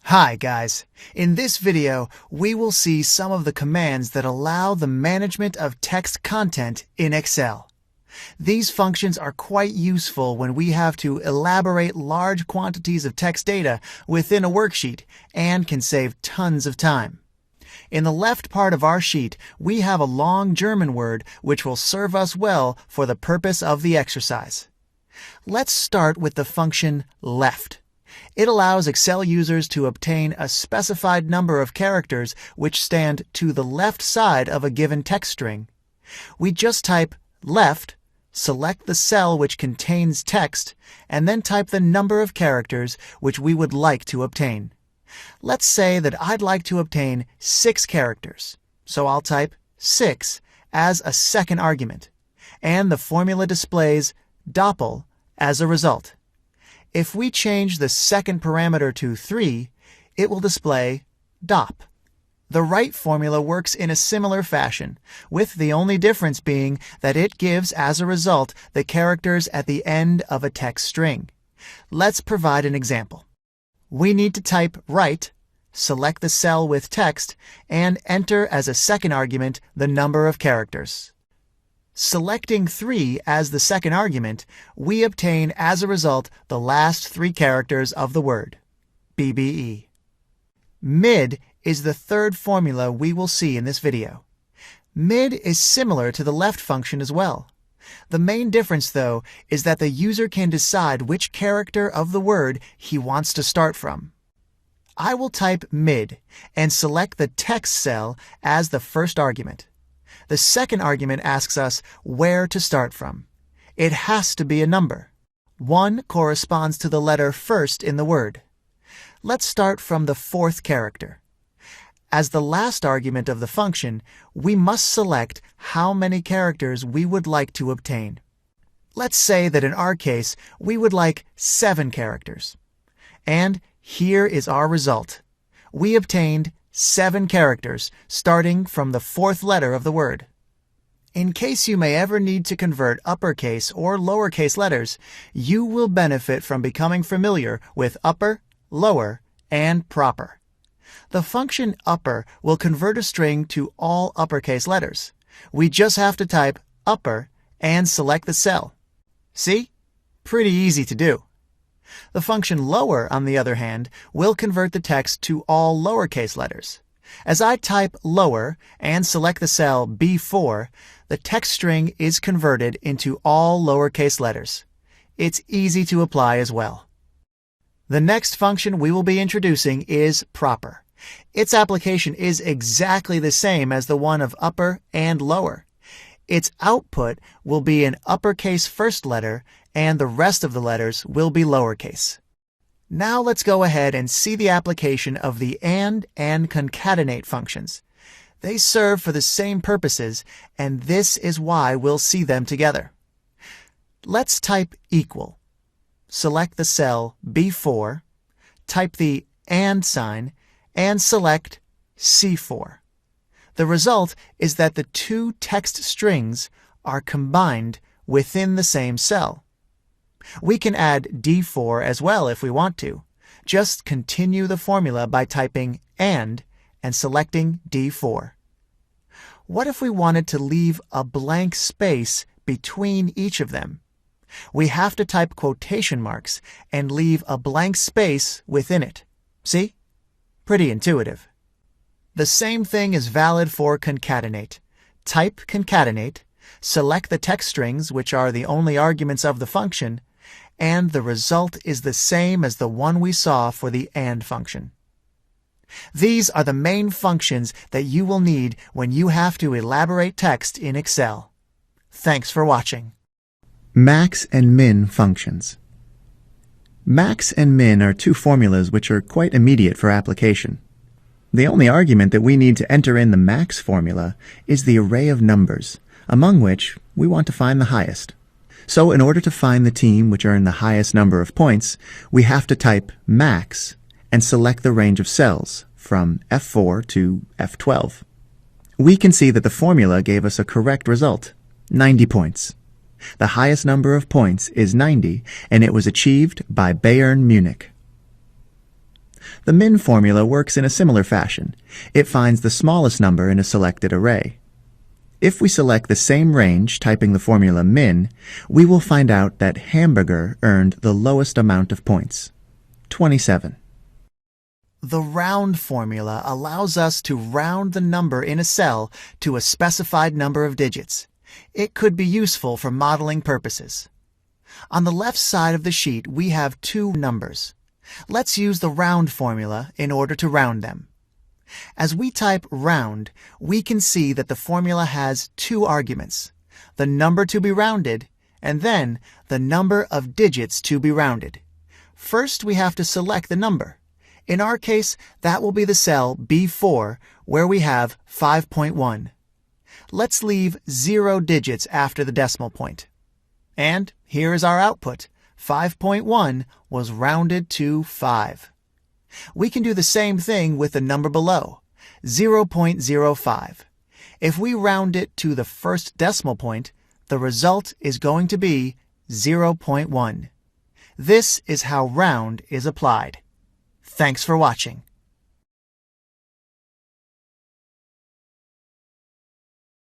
Hi guys, in this video we will see some of the commands that allow the management of text content in Excel. These functions are quite useful when we have to elaborate large quantities of text data within a worksheet and can save tons of time. In the left part of our sheet, we have a long German word which will serve us well for the purpose of the exercise. Let's start with the function left. It allows Excel users to obtain a specified number of characters which stand to the left side of a given text string. We just type left, select the cell which contains text, and then type the number of characters which we would like to obtain. Let's say that I'd like to obtain 6 characters, so I'll type 6 as a second argument, and the formula displays doppel as a result. If we change the second parameter to 3, it will display dop. The right formula works in a similar fashion, with the only difference being that it gives as a result the characters at the end of a text string. Let's provide an example. We need to type right, select the cell with text, and enter as a second argument the number of characters. Selecting 3 as the second argument, we obtain as a result the last 3 characters of the word, BBE. Mid is the third formula we will see in this video. Mid is similar to the left function as well. The main difference, though, is that the user can decide which character of the word he wants to start from. I will type mid and select the text cell as the first argument. The second argument asks us where to start from. It has to be a number. 1 corresponds to the letter first in the word. Let's start from the 4th character. As the last argument of the function, we must select how many characters we would like to obtain. Let's say that in our case, we would like 7 characters. And here is our result. We obtained 7 characters, starting from the 4th letter of the word. In case you may ever need to convert uppercase or lowercase letters, you will benefit from becoming familiar with upper, lower, and proper. The function upper will convert a string to all uppercase letters. We just have to type upper and select the cell. See? Pretty easy to do. The function lower, on the other hand, will convert the text to all lowercase letters. As I type lower and select the cell B4, the text string is converted into all lowercase letters. It's easy to apply as well. The next function we will be introducing is proper. Its application is exactly the same as the one of upper and lower. Its output will be an uppercase first letter, and the rest of the letters will be lowercase. Now let's go ahead and see the application of the and concatenate functions. They serve for the same purposes, and this is why we'll see them together. Let's type equal. Select the cell B4, type the and sign, and select C4. The result is that the 2 text strings are combined within the same cell. We can add D4 as well if we want to. Just continue the formula by typing and selecting D4. What if we wanted to leave a blank space between each of them? We have to type quotation marks and leave a blank space within it. See? Pretty intuitive. The same thing is valid for concatenate. Type concatenate, select the text strings, which are the only arguments of the function, and the result is the same as the one we saw for the and function. These are the main functions that you will need when you have to elaborate text in Excel. Thanks for watching. Max and min functions. Max and min are 2 formulas which are quite immediate for application. The only argument that we need to enter in the max formula is the array of numbers, among which we want to find the highest. So in order to find the team which earned the highest number of points, we have to type max and select the range of cells from F4 to F12. We can see that the formula gave us a correct result, 90 points. The highest number of points is 90, and it was achieved by Bayern Munich. The min formula works in a similar fashion. It finds the smallest number in a selected array. If we select the same range, typing the formula min, we will find out that hamburger earned the lowest amount of points, 27. The round formula allows us to round the number in a cell to a specified number of digits. It could be useful for modeling purposes. On the left side of the sheet, we have two numbers. Let's use the round formula in order to round them. As we type round, we can see that the formula has two arguments, the number to be rounded and then the number of digits to be rounded. First, we have to select the number. In our case, that will be the cell B4 where we have 5.1. Let's leave 0 digits after the decimal point. And here is our output. 5.1 was rounded to 5. We can do the same thing with the number below, 0.05. If we round it to the first decimal point, the result is going to be 0.1. This is how round is applied. Thanks for watching.